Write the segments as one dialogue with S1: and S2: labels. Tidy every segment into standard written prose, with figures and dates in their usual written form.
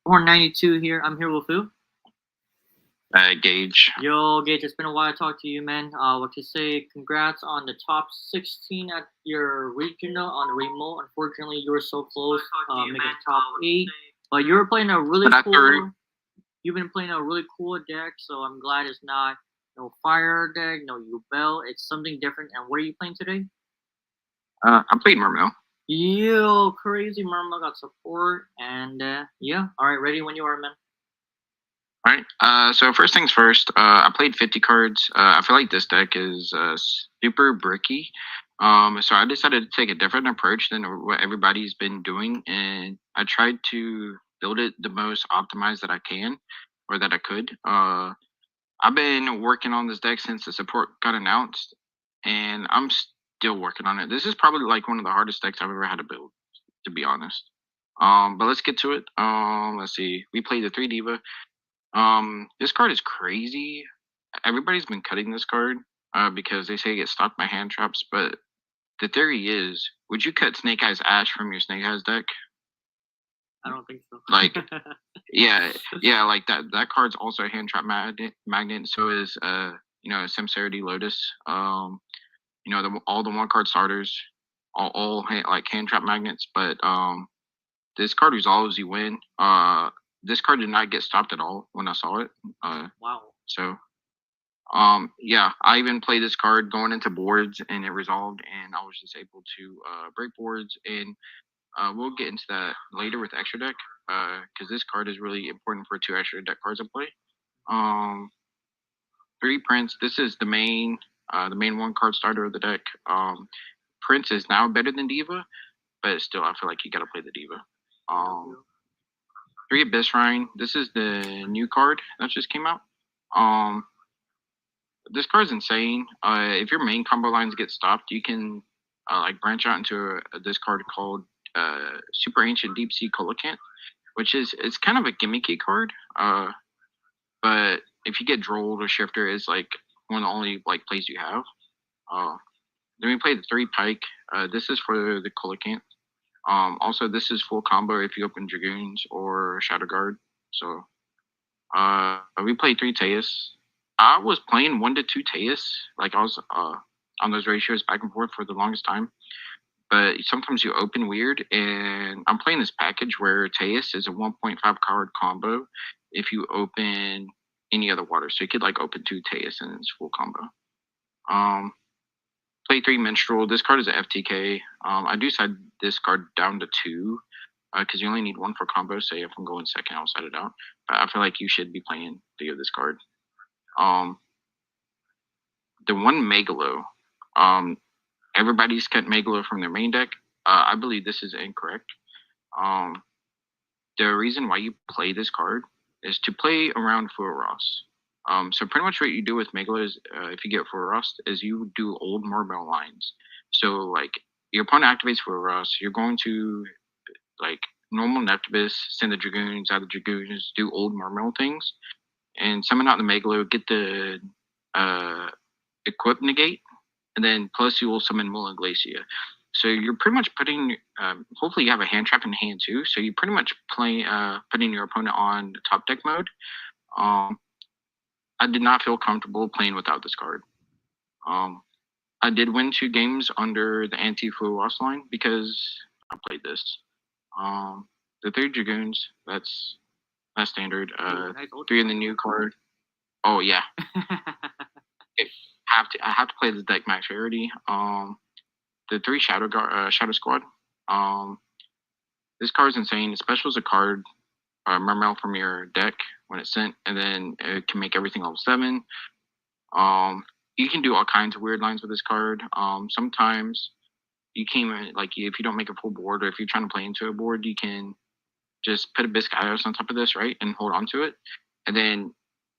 S1: Born92 here. I'm here with who?
S2: Gage.
S1: Yo, Gage, it's been a while to talk to you, man. What to say? Congrats on the top 16 at your regional on the remote. Unfortunately, you were so close, making top 8. But you were playing a really cool. You've been playing a really cool deck, so I'm glad it's not no fire deck, no Yubel. It's something different. And what are you playing today?
S2: I played Mermail.
S1: Yo, crazy Mermail got support, and yeah. All right, ready when you are, man.
S2: All right. So first things first. I played 50 cards. I feel like this deck is super bricky. So I decided to take a different approach than what everybody's been doing, and I tried to build it the most optimized that I can, or that I could. I've been working on this deck since the support got announced, and I'm still working on it. This is probably like one of the hardest decks I've ever had to build, to be honest. But let's get to it. Let's see. We played the 3 Diva. This card is crazy. Everybody's been cutting this card because they say it gets stopped by hand traps. But the theory is, would you cut Snake Eyes Ash from your Snake Eyes deck?
S1: I don't think so.
S2: Like, yeah, like that card's also a hand trap magnet. So is Sincerity Lotus. All the 1-card starters, all hand trap magnets. But this card resolves, you win. This card did not get stopped at all when I saw it.
S1: Wow.
S2: So, yeah, I even played this card going into boards, and it resolved, and I was just able to break boards. And we'll get into that later with extra deck, because this card is really important for 2 extra deck cards I play. 3 Prince. This is the main 1-card starter of the deck. Prince is now better than Diva, but still, I feel like you gotta play the Diva. 3 Abyss Shrine. This is the new card that just came out. This card's insane. If your main combo lines get stopped, you can branch out into this card called Super Ancient Deep Sea Coelacanth, which it's kind of a gimmicky card. But if you get Drolled or Shifter, it's like one of the only plays you have. Then we play the 3 Pike. This is for the Coelacanth. Also, this is full combo if you open Dragoons or Shadow Guard. So, we played 3 Teus. I was playing 1 to 2 Teus. I was on those ratios back and forth for the longest time. But sometimes you open weird, and I'm playing this package where Teus is a 1.5 card combo if you open any other water. So you could open 2 Teus and it's full combo. Play 3 Minstrel. This card is a FTK. I do side this card down to 2 because you only need 1 for combo. Say if I'm going second, I'll side it out. But I feel like you should be playing 3 of this card. The 1 Megalo. Everybody's cut Megalo from their main deck. I believe this is incorrect. The reason why you play this card is to play around Furos. So pretty much what you do with Megalo is, if you get Furos, is you do old Mermail lines. So your opponent activates Furos, you're going to normal Neptibus, send the Dragoons out of the Dragoons, do old Mermail things, and summon out the Megalo, get the Equip Negate, and then plus you will summon Mulla Glacia. So you're pretty much putting, hopefully you have a hand trap in hand too, so you pretty much putting your opponent on top deck mode. I did not feel comfortable playing without this card. I did win 2 games under the anti-Furos line because I played this. The 3 Dragoons, that's standard. 3 in the new card. Oh yeah. I have to play this deck max rarity. The 3 Shadow Squad. This card's insane. It specials a card, Mermail from your deck when it's sent, and then it can make everything level 7. You can do all kinds of weird lines with this card. Sometimes you can if you don't make a full board, or if you're trying to play into a board, you can just put a Biscayos on top of this, right, and hold on to it, and then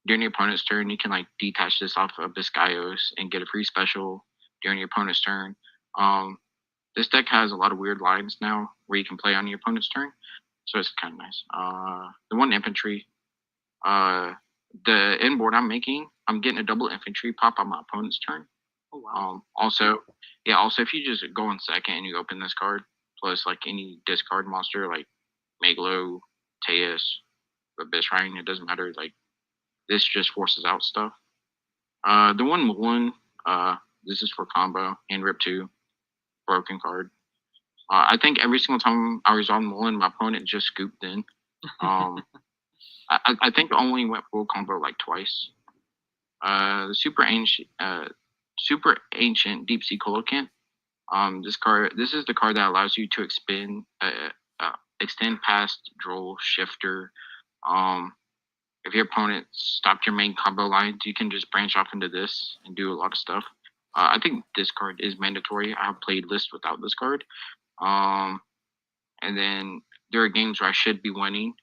S2: during your opponent's turn, you can detach this off of Biscayos and get a free special during your opponent's turn. This deck has a lot of weird lines now where you can play on your opponent's turn, so it's kind of nice. The 1 Infantry, the inboard I'm making, I'm getting a double infantry pop on my opponent's turn.
S1: Oh wow.
S2: Also if you just go in second and you open this card, plus any discard monster like Megalo, Teus, Abyss Shrine. It doesn't matter. Like this just forces out stuff. The one Mullen, this is for combo and Rip 2, broken card. I think every single time I resolved Mullen, my opponent just scooped in. I think I only went full combo like twice. The super ancient deep sea colocant. This is the card that allows you to extend past Droll Shifter. If your opponent stopped your main combo lines, you can just branch off into this and do a lot of stuff. I think this card is mandatory. I have played lists without this card. And then there are games where I should be winning,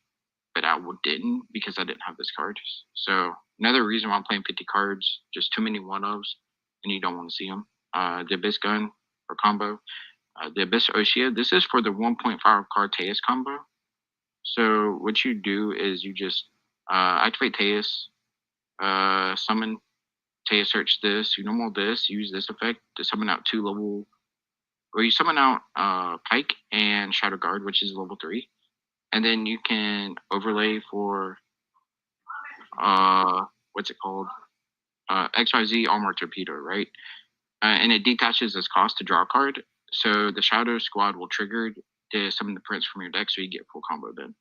S2: but I didn't because I didn't have this card. So another reason why I'm playing 50 cards, just too many one-ofs, and you don't want to see them. The Abyss Gun for combo. The Abyss Oshia, this is for the 1.5 card Teus combo. So what you do is you just activate Teus, summon Teus, search this, you normal this, use this effect to summon out you summon out Pike and Shadow Guard, which is level 3. And then you can overlay for what's it called? XYZ Armor Torpedo, right? And it detaches its cost to draw a card. So the Shadow Squad will trigger to summon the prince from your deck, so you get full combo then.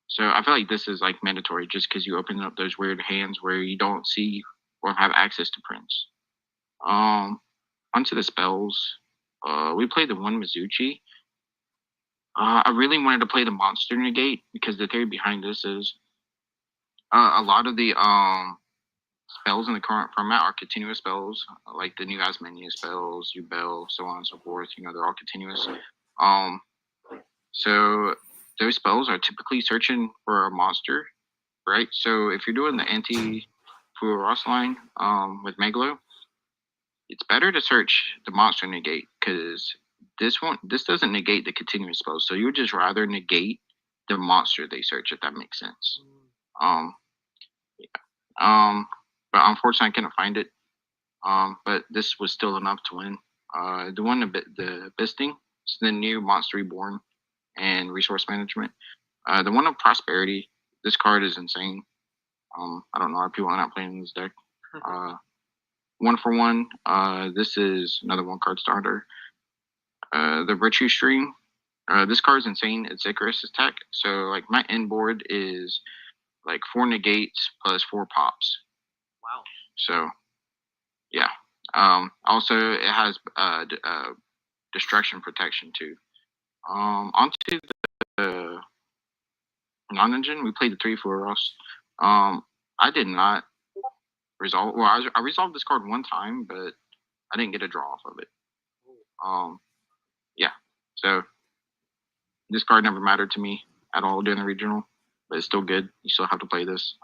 S2: So I feel like this is like mandatory just because you open up those weird hands where you don't see or have access to prince. Onto the spells. We played the one Mizuchi. I really wanted to play the monster negate because the theory behind this is a lot of the spells in the current format are continuous spells, like the new Asmania spells, Yubel, so on and so forth. They're all continuous. So those spells are typically searching for a monster, right? So if you're doing the anti-Furos line with Megalo, it's better to search the monster negate because this doesn't negate the continuous spells. So you would just rather negate the monster they search, if that makes sense. But unfortunately I couldn't find it. But this was still enough to win. The one the Bisting, it's the new Monster Reborn and Resource Management. The one of Prosperity, this card is insane. I don't know why people are not playing this deck. 1-for-1. This is another one card starter. The Virtue Stream. This card is insane. It's Icarus attack. So like my end board is like 4 negates plus 4 pops.
S1: Wow.
S2: So yeah. Also it has destruction protection too. Onto the non-engine, we played the 3 Furos. I did not resolve. Well, I resolved this card one time, but I didn't get a draw off of it. Yeah. So this card never mattered to me at all during the regional, but it's still good. You still have to play this.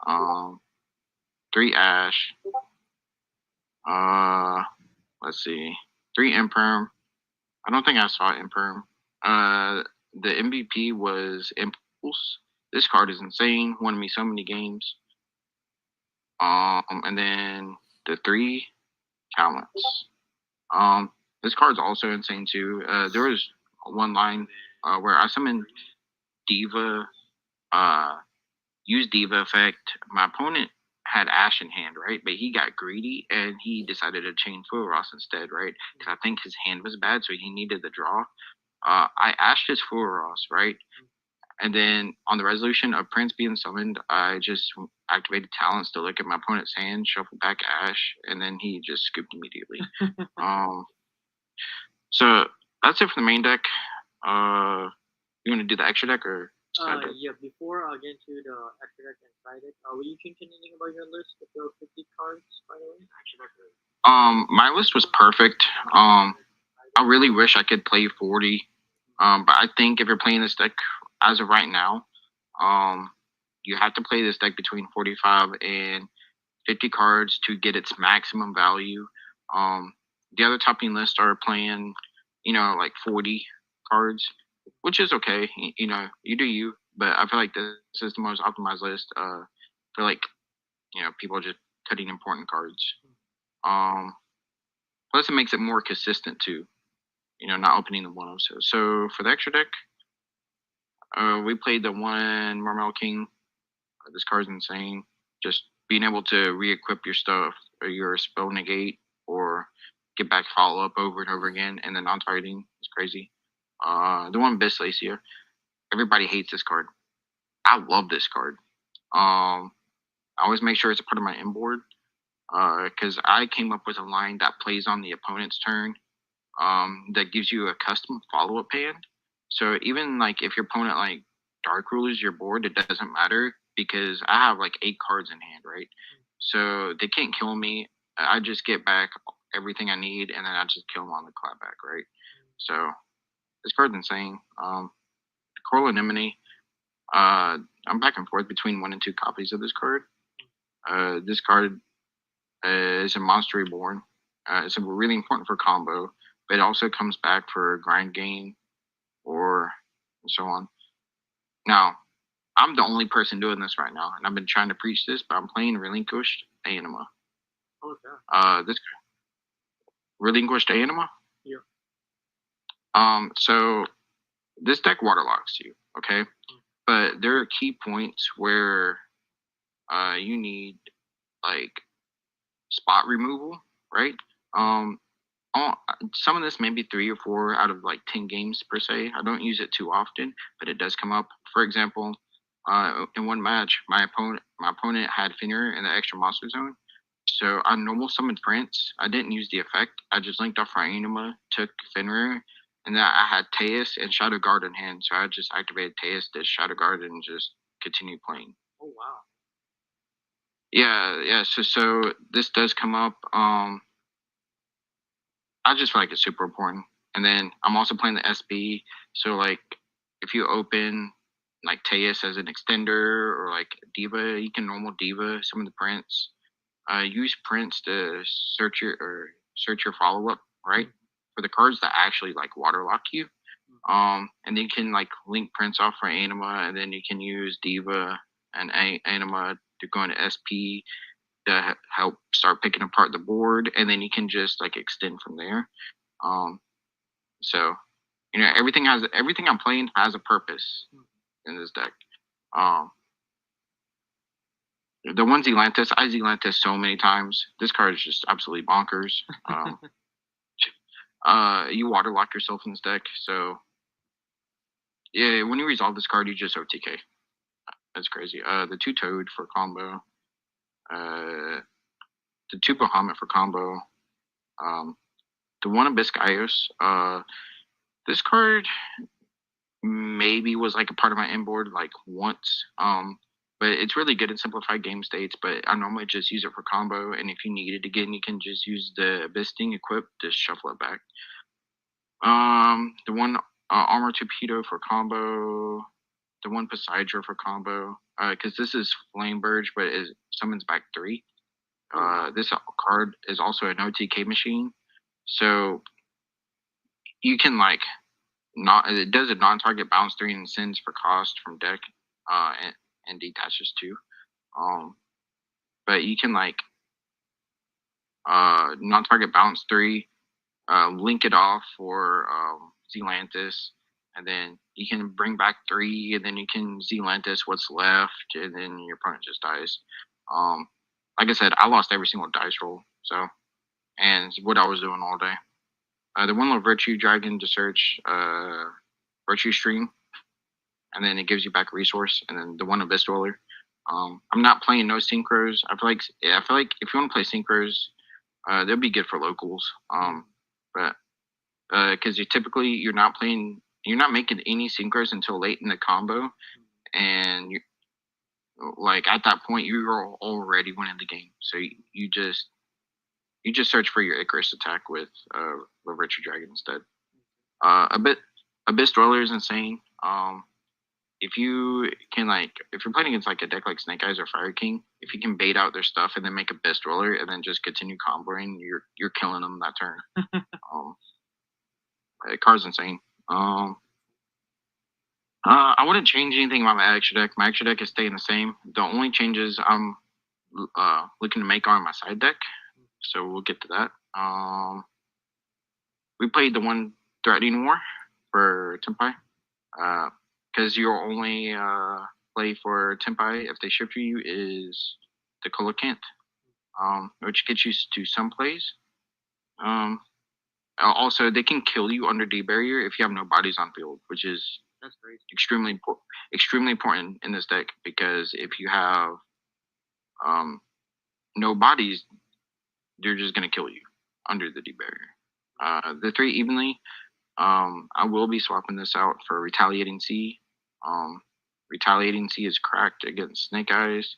S2: 3 Ash. Let's see. 3 Imperm. I don't think I saw Imperm. The MVP was Impulse. This card is insane. Won me so many games. And then the 3 Talents. This card's also insane too. There was one line where I summoned Diva, used Diva effect. My opponent had Ash in hand, right? But he got greedy and he decided to chain Furos instead, right? Because I think his hand was bad, so he needed the draw. I ashed his Furos, right? And then on the resolution of Prince being summoned, I just activated Talents to look at my opponent's hand, shuffle back Ash, and then he just scooped immediately. So that's it for the main deck. You want to do the extra deck or side deck?
S1: Yeah, before I get into the extra deck and side deck, will you change anything about your list if there were 50 cards, by the way?
S2: My list was perfect. I really wish I could play 40. But I think if you're playing this deck as of right now, you have to play this deck between 45 and 50 cards to get its maximum value. The other topping lists are playing, like 40 cards, which is okay. You do you, but I feel like this is the most optimized list for like, people just cutting important cards. Plus it makes it more consistent too, not opening the one. So for the extra deck, we played the one Mermail King. This card's insane. Just being able to re-equip your stuff or your spell negate or get back follow up over and over again and then non-targeting is crazy. The one Bisslacia, everybody hates this card. I love this card. I always make sure it's a part of my inboard because I came up with a line that plays on the opponent's turn that gives you a custom follow-up hand. So even like if your opponent like dark rulers your board, it doesn't matter because I have like 8 cards in hand, right? So they can't kill me. I just get back everything I need, and then I just kill them on the clapback, right? So this card's insane. Coral Anemone. I'm back and forth between 1 and 2 copies of this card. This card is a Monster Reborn. It's really important for combo, but it also comes back for grind game or so on. Now, I'm the only person doing this right now, and I've been trying to preach this, but I'm playing Relinquished Anima.
S1: Oh, yeah.
S2: This Relinquished Anima.
S1: Yeah.
S2: So this deck waterlocks you, okay? But there are key points where you need like spot removal, right? Some of this maybe 3 or 4 out of like 10 games per se. I don't use it too often, but it does come up. For example, in one match, my opponent had Finner in the extra monster zone. So I normal summoned Prince. I didn't use the effect. I just linked off Anima, took Finner, and then I had Teus and Shadow Guard in hand. So I just activated Teus, did Shadow Guard, and just continued playing.
S1: Oh wow.
S2: Yeah. So this does come up. I just feel like it's super important. And then I'm also playing the SB. So like if you open like Teus as an extender or like Diva, you can normal Diva some of the Prince. Use Prince to search your follow up, right? For the cards that actually like waterlock you. And then you can like link Prince off for Anima, and then you can use Diva and Anima to go into SP to help start picking apart the board, and then you can just like extend from there. So everything I'm playing has a purpose in this deck. The one Zelantis, I Zelantis so many times. This card is just absolutely bonkers. You waterlock yourself in this deck, so yeah, when you resolve this card, you just OTK. That's crazy. The 2 Toad for combo. The 2 Bahamut for combo. The 1 Abyss. This card maybe was like a part of my inboard like once. But it's really good in simplified game states. But I normally just use it for combo, and if you need it again, you can just use the Abyss Sting equip to shuffle it back. The 1 Armor Torpedo for combo. The 1 Poseidra for combo. Because this is Flame Burge, but it summons back 3. This card is also an OTK machine, so you can like it does a non-target bounce 3 and sends for cost from deck, and detaches 2. But you can like non-target bounce 3, link it off for Zelantis, and then you can bring back 3, and then you can Zelantis what's left, and then your opponent just dies. Like I said, I lost every single dice roll, so, and it's what I was doing all day. The 1 little Virtue Dragon to search Virtue Stream, and then it gives you back a resource, and then the 1 Abyss Dweller. I'm not playing no synchros. I feel like if you want to play synchros, they'll be good for locals. But because you're not making any synchros until late in the combo, and you like at that point you're already winning the game. So you just search for your Icarus attack with Virtue Dragon instead. Abyss Dweller is insane. If you're playing against like a deck like Snake Eyes or Fire King, if you can bait out their stuff and then make Abyss Dweller and then just continue comboing, you're killing them that turn. The card's insane. I wouldn't change anything about my extra deck. My extra deck is staying the same. The only changes I'm looking to make are on my side deck. So we'll get to that. We played the 1 Threatening War for Tenpai. Because you're only play for Tempai if they shift you is the Colocant, which gets you to some plays. Also, they can kill you under D barrier if you have no bodies on field, which is
S1: That's great.
S2: extremely important in this deck because if you have no bodies, they're just gonna kill you under the D barrier. The three evenly. I will be swapping this out for Retaliating Sea. Retaliating Sea is cracked against Snake Eyes.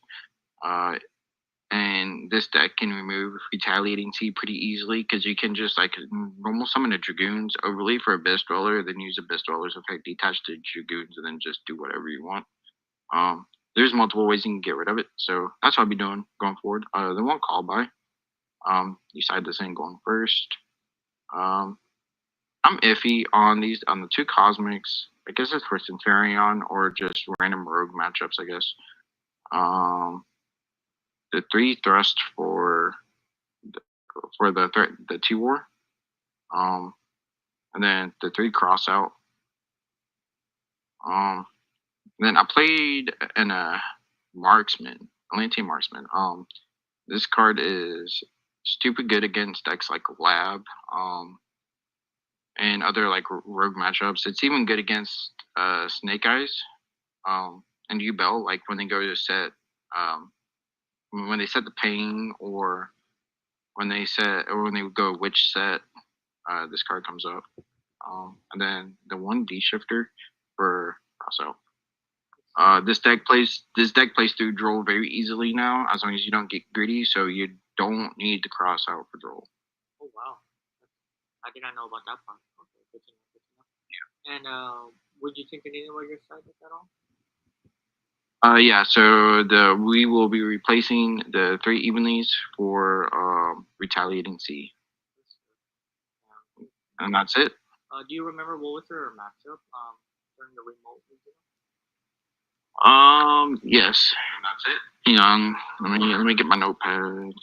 S2: And this deck can remove Retaliating Sea pretty easily because you can just like normal summon a Dragoons overlay for Abyss Dweller, then use Abyss Dweller's effect, detach the Dragoons, and then just do whatever you want. There's multiple ways you can get rid of it, so that's what I'll be doing going forward. They won't call by. You side this in going first. I'm iffy on the two Cosmics. I guess it's for Centurion or just random rogue matchups, I guess. The three thrust for the T-War. And then the three cross out. Then I played in a Marksman, Atlantean Marksman. This card is stupid good against decks like Lab, and other like rogue matchups. It's even good against Snake Eyes, and Yubel, like when they go to set, when they set the Pain or when they go Witch set, this card comes up. And then the one D shifter for cross out. This deck plays through Droll very easily now, as long as you don't get greedy, so you don't need to cross out for Droll.
S1: Oh wow, I did not know about that part. Okay, good to know. Good to know. Yeah. And would you think anything about your side at all?
S2: Yeah, so we will be replacing the three evenlies for Retaliating Sea. And that's it.
S1: Do you remember what was your matchup during the remote region?
S2: Yes. And that's it. Let me get my notepad.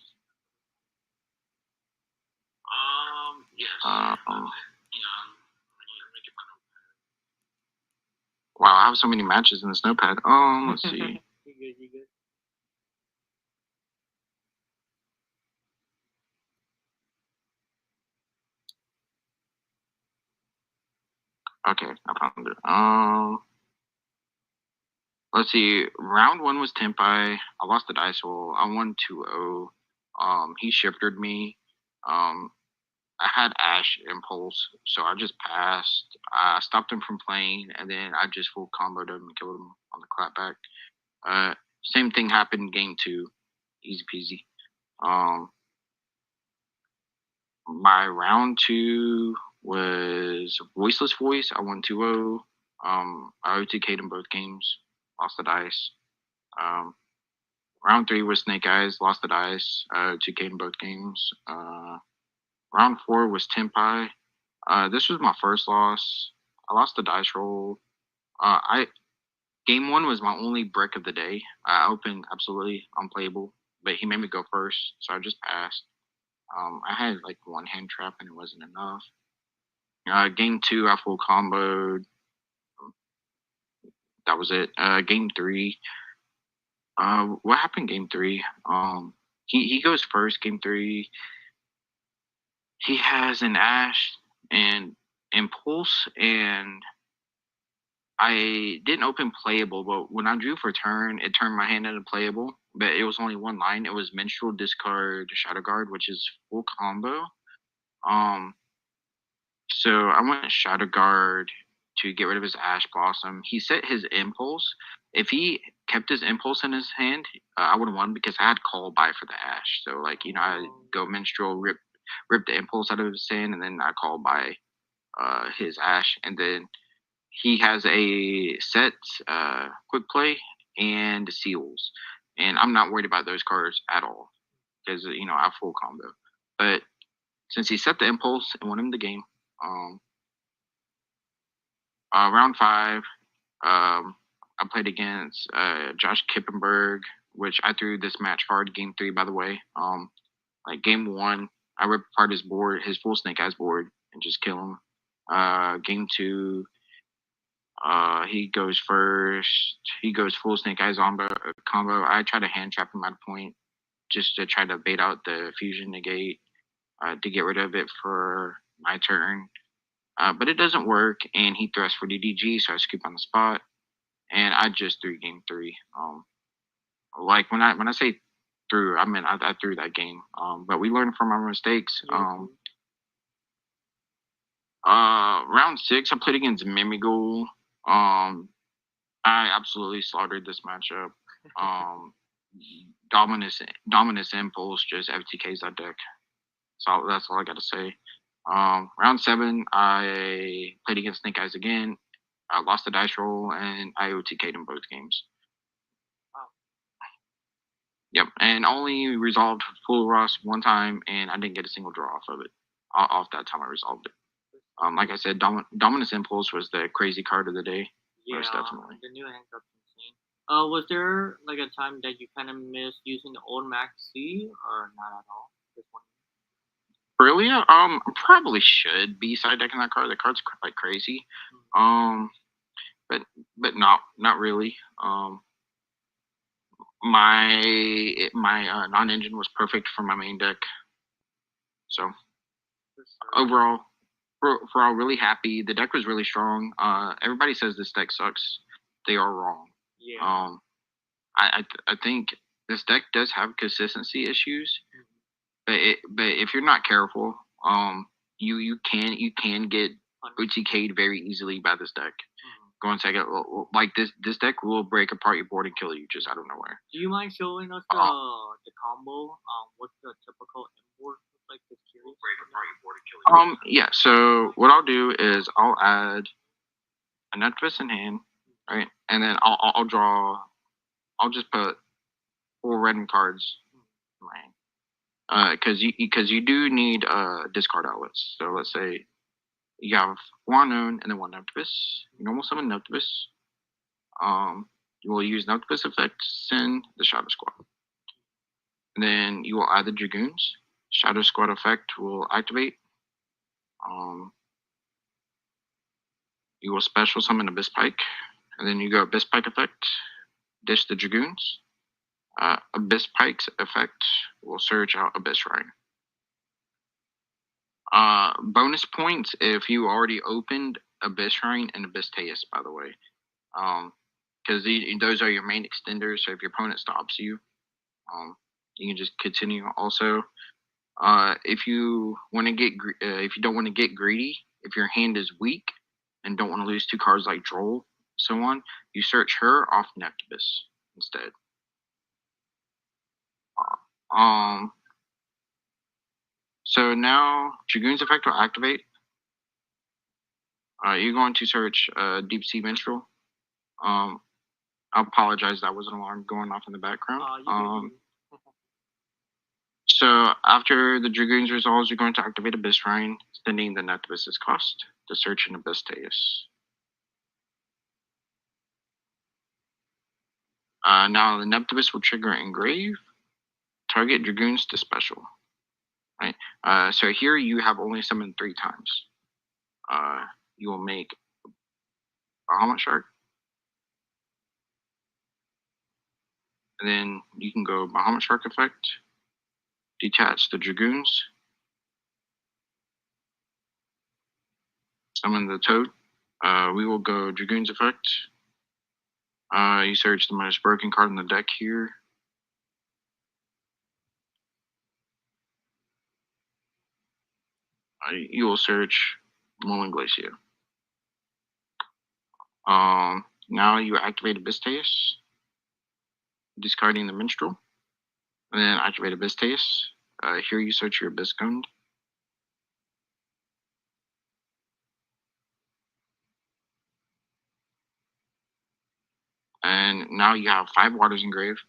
S2: Yes. Wow, I have so many matches in this notepad. Let's see.
S1: You good.
S2: Okay, I found it. Let's see. Round one was Tempai. I lost the dice roll. I won 2-0. He shifted me. I had Ash Impulse, so I just passed. I stopped him from playing, and then I just full comboed him and killed him on the clapback. Same thing happened in game two. Easy peasy. My round two was Voiceless Voice. I won 2-0. I OTK'd in both games. Lost the dice. Round three was Snake Eyes. Lost the dice. OTK'd in both games. Round four was Tempai. This was my first loss. I lost the dice roll. Game one was my only brick of the day. I opened absolutely unplayable, but he made me go first, so I just passed. I had like one hand trap and it wasn't enough. Game two, I full comboed. That was it. Game three. What happened game three? He goes first. Game three. He has an Ash and Impulse, and I didn't open playable, but when I drew for turn, it turned my hand into playable. But it was only one line. It was Minstrel, discard, Shadow Guard, which is full combo. So I went Shadow Guard to get rid of his Ash Blossom. He set his Impulse. If he kept his Impulse in his hand, I would have won because I had Call by for the Ash. So like I go Minstrel, rip the Impulse out of his hand, and then I Call by his Ash, and then he has a set Quick Play and Seals, and I'm not worried about those cards at all because I have full combo. But since he set the Impulse and won him the game, round five, I played against Josh Kippenberg, which I threw this match hard. Game three, by the way. Like game one, I ripped apart his board, his full Snake Eyes board, and just kill him. Game two, He goes first. He goes full Snake Eyes combo. I try to hand trap him at a point just to try to bait out the fusion negate to get rid of it for my turn. But it doesn't work, and he thrusts for DDG, so I scoop on the spot, and I just threw game 3. Like when I say threw, I mean I threw that game. But we learned from our mistakes. Round 6, I played against Mermail. I absolutely slaughtered this matchup. Dominus Impulse just FTKs that deck. So that's all I got to say. Round 7, I played against Snake Eyes again. I lost the dice roll, and I OTK'd in both games.
S1: Wow.
S2: Yep, and only resolved full Ross one time, and I didn't get a single draw off of it. Off that time I resolved it. Like I said, Dominus Impulse was the crazy card of the day.
S1: Yeah,
S2: most definitely.
S1: the new handcraft's insane. Was there like a time that you kind of missed using the old Maxi, or not at all? This one.
S2: Really? Probably should be side decking that card. The card's like crazy. But not really. My non-engine was perfect for my main deck. So overall, really happy. The deck was really strong. Everybody says this deck sucks. They are wrong.
S1: Yeah.
S2: I think this deck does have consistency issues, but if you're not careful, you can get OTK'd very easily by this deck. Go and take it. Like this deck will break apart your board and kill you just out of nowhere.
S1: Do you mind showing us the combo? What's the typical import? Like this curious.
S2: Break apart your board and kill you. Yeah. So what I'll do is I'll add a Nutfist in hand, right, and then I'll draw. I'll just put 4 random cards in my hand. Because you do need discard outlets. So let's say you have 1 unknown and then 1 Noctibus. You normal summon Noctibus. You will use Noctibus effect, send the Shadow Squad. And then you will add the Dragoons. Shadow Squad effect will activate. You will special summon Abyss Pike. And then you go Abyss Pike effect, dish the Dragoons. Abyss Pike's effect will search out Abyss Shrine. Bonus points if you already opened Abyss Shrine and Abyss Teus, by the way. Because those are your main extenders, so if your opponent stops you, you can just continue. Also, if you want to get, if you don't want to get greedy, if your hand is weak and don't want to lose 2 cards like Droll, so on, you search her off Noctibus instead. So now Dragoon's effect will activate. You're going to search Deep Sea Minstrel. I apologize, that was an alarm going off in the background. So after the Dragoons resolves, you're going to activate Abyss Shrine, sending the Noctibus's cost to search an Abyss Teus. Now the Noctibus will trigger Engrave, target Dragoons to special. Right. So here you have only summoned 3 times. You will make Bahamut Shark. And then you can go Bahamut Shark effect, detach the Dragoons, summon the Toad. We will go Dragoons effect. You search the most broken card in the deck here. You will search Molan Glacier. Now you activate Abyss Teus, discarding the Minstrel, and then activate Abyss Teus. Here you search your Abyss Cone. And now you have 5 Waters Engraved,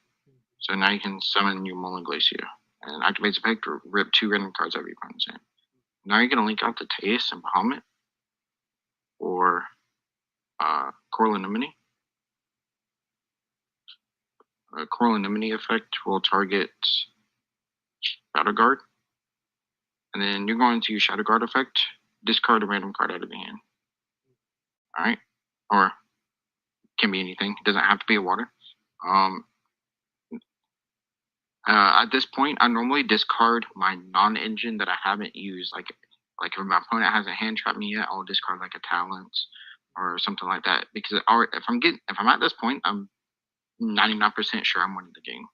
S2: so now you can summon your Molan Glacier. And activates effect to rip 2 random cards out of your opponent's hand. Now you're going to link out the Teus and Bahamut, or Coral Anemone. Coral Anemone effect will target Shadow Guard. And then you're going to use Shadow Guard effect, discard a random card out of your hand. Alright? Or can be anything. It doesn't have to be a water. At this point, I normally discard my non-engine that I haven't used. Like if my opponent hasn't hand trapped me yet, I'll discard like a talent or something like that. Because if I'm at this point, I'm 99% sure I'm winning the game.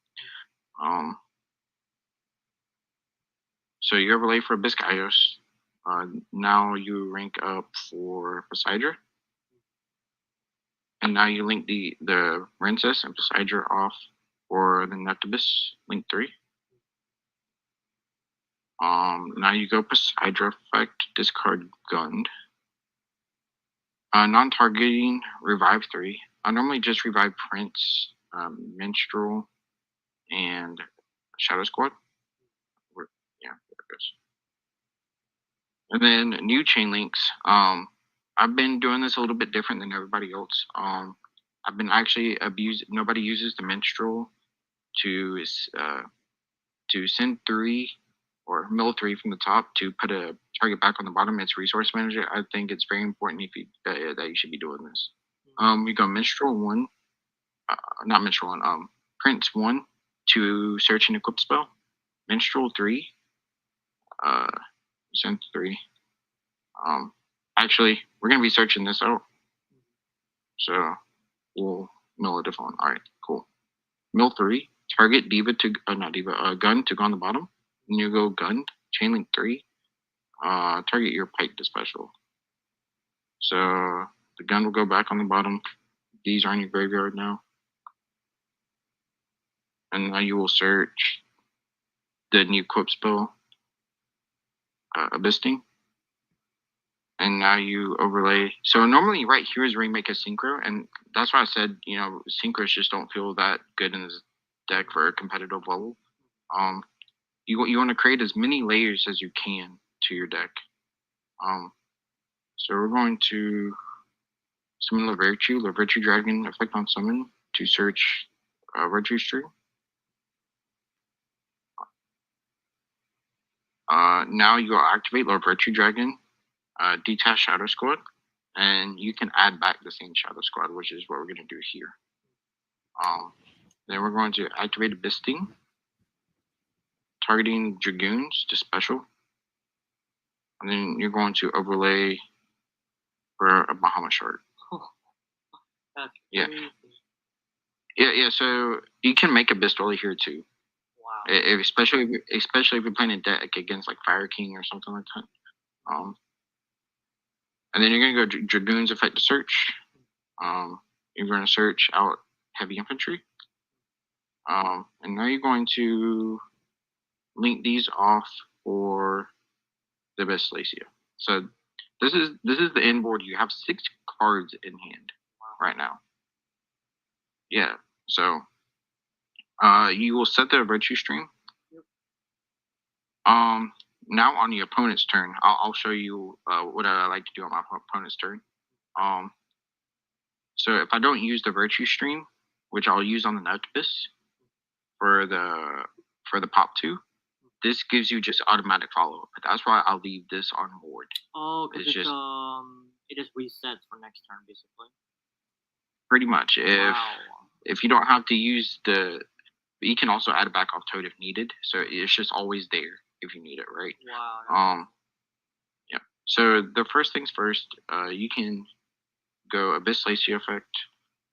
S2: So you overlay for Biscayos. Now you rank up for Poseidra. And now you link the Princess and Poseidra off for the Neptibus, link 3. Now you go Poseidra effect, discard Gund. Non-targeting, revive 3. I normally just revive Prince, Minstrel, and Shadow Squad. Yeah, there it goes. And then new chain links. I've been doing this a little bit different than everybody else. I've been actually nobody uses the Minstrel to send 3 or mill 3 from the top to put a target back on the bottom. It's resource manager. I think it's very important that you should be doing this. We go Minstrel 1, not Minstrel 1. Prince 1 to search and equip spell. Minstrel 3. Send 3. Actually, we're gonna be searching this out, so we'll mill a different one. All right, cool. Mill 3. Target Gun to go on the bottom. And you go Gun, chain link 3. Target your Pike to special. So the Gun will go back on the bottom. These are in your graveyard now. And now you will search the new equip spell, Abyssing. And now you overlay. So normally right here is where you make a synchro, and that's why I said, synchros just don't feel that good in this deck for a competitive level. You want to create as many layers as you can to your deck. So we're going to summon the Virtue Dragon effect on summon to search Virtue Stream. Now you will activate the Virtue Dragon, detach Shadow Squad, and you can add back the same Shadow Squad, which is what we're going to do here. Then we're going to activate Abyssing, targeting Dragoons to special. And then you're going to overlay for a Bahamut Shark. Yeah. Yeah, so you can make a Bistoli here too. Wow. Especially if you're playing a deck against like Fire King or something like that. And then you're gonna go Dragoons effect to search. You're gonna search out heavy infantry. And now you're going to link these off for the Basileia. So this is the end board. You have 6 cards in hand right now. Yeah. So you will set the Virtue Stream. Now on the opponent's turn, I'll show you what I like to do on my opponent's turn. So if I don't use the Virtue Stream, which I'll use on the Noctibus for the pop 2, this gives you just automatic follow-up. That's why I'll leave this on board.
S1: Oh, because it just resets for next turn, basically.
S2: Pretty much. If you don't have to use you can also add it back off Toad if needed. So it's just always there if you need it, right?
S1: Wow.
S2: Yeah. So the first things first, you can go Basileia effect,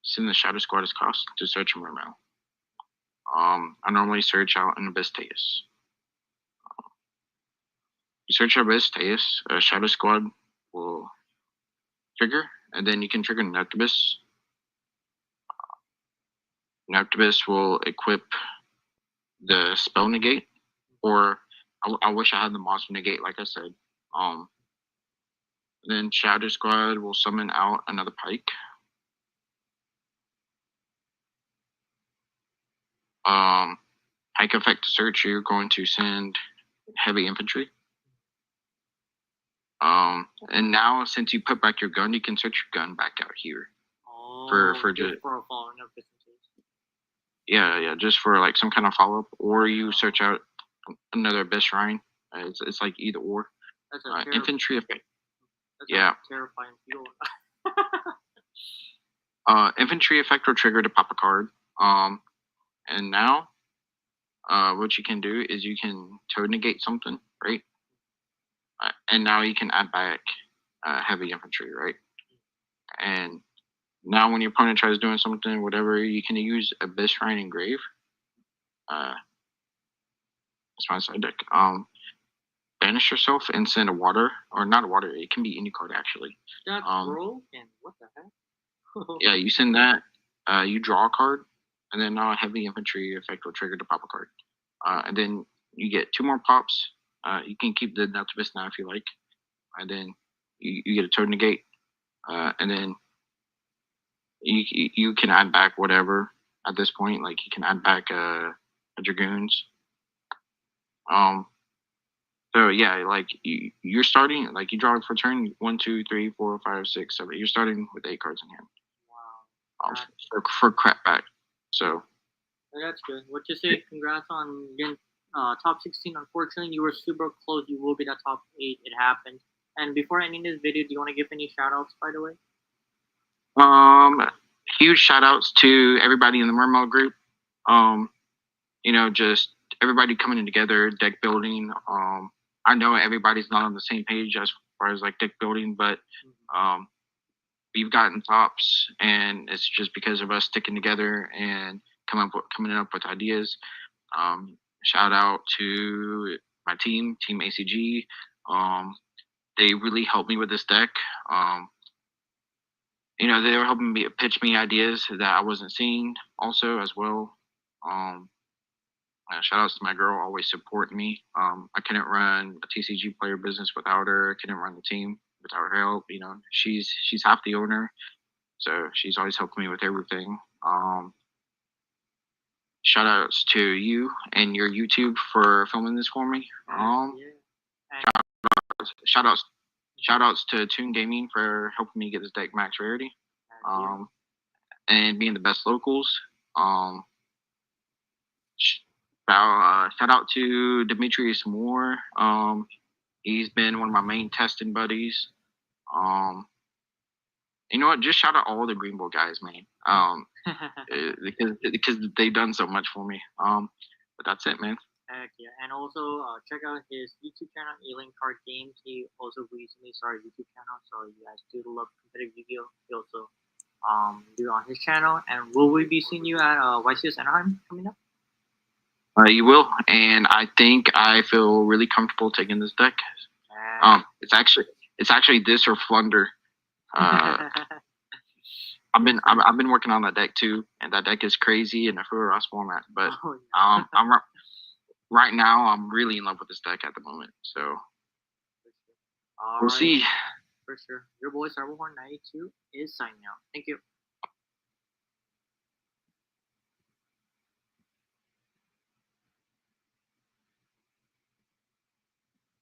S2: send the Shadow Squad as cost to search a Mermail. I normally search out an Abyss. You search Abyss, Shadow Squad will trigger, and then you can trigger Noctibus. Noctibus will equip the spell negate, or I wish I had the monster negate, like I said. Then Shadow Squad will summon out another Pike. Pike effect to search, you're going to send heavy infantry. And now since you put back your gun, you can search your gun back out here. For just
S1: following up businesses.
S2: Yeah, just for like some kind of follow up, or you search out another Abyss Shrine. It's like either or. That's infantry effect.
S1: That's a terrifying field.
S2: Infantry effect will trigger to pop a card. And now, what you can do is you can toad negate something, right? And now you can add back heavy infantry, right? And now when your opponent tries doing something, whatever, you can use Abyss Shrine Engrave. That's my side deck. Banish yourself and send a water, or not a water. It can be any card actually.
S1: That's broken. What the heck?
S2: Yeah, you send that. You draw a card, and then now a heavy infantry effect will trigger to pop a card. And then you get 2 more pops. You can keep the Nautilus now if you like, and then you get a toad negate, and then you can add back whatever at this point. Like you can add back a dragoons. So yeah, like you're starting, like you draw for turn 1, 2, 3, 4, 5, 6, 7. You're starting with 8 cards in hand.
S1: Wow.
S2: For crap back. So
S1: that's good. What you say? Congrats on getting top 16. Unfortunately, you were super close. You will get a top 8. It happened. And before ending this video, do you want to give any shout outs, by the way?
S2: Huge shout outs to everybody in the Mermail group. Just everybody coming together, deck building. I know everybody's not on the same page as far as like deck building, but we've gotten tops, and it's just because of us sticking together and coming up with ideas. Shout out to my team ACG. They really helped me with this deck. They were helping me pitch me ideas that I wasn't seeing also as well. Shout outs to my girl, always supporting me. I couldn't run a TCG player business without her. I couldn't run the team without her help. She's half the owner, so she's always helping me with everything. Shout outs to you and your YouTube for filming this for me. Shout outs to Toon Gaming for helping me get this deck max rarity. And being the best locals. Shout out to Demetrius Moore. He's been one of my main testing buddies. You know what? Just shout out all the Greenbow guys, man. Because they've done so much for me. But that's it, man.
S1: Heck yeah. And also check out his YouTube channel, Alien Card Games. He also recently started a YouTube channel, so you guys do love competitive Yu-Gi-Oh! He also do it on his channel. And will we be seeing you at YCS Anaheim coming up?
S2: You will, and I think I feel really comfortable taking this deck. It's actually this or Flunder. I've been working on that deck too, and that deck is crazy in a full Ross format. But right now I'm really in love with this deck at the moment. So we'll see.
S1: For sure. Your boy Cyberhorn92 is signing out. Thank you.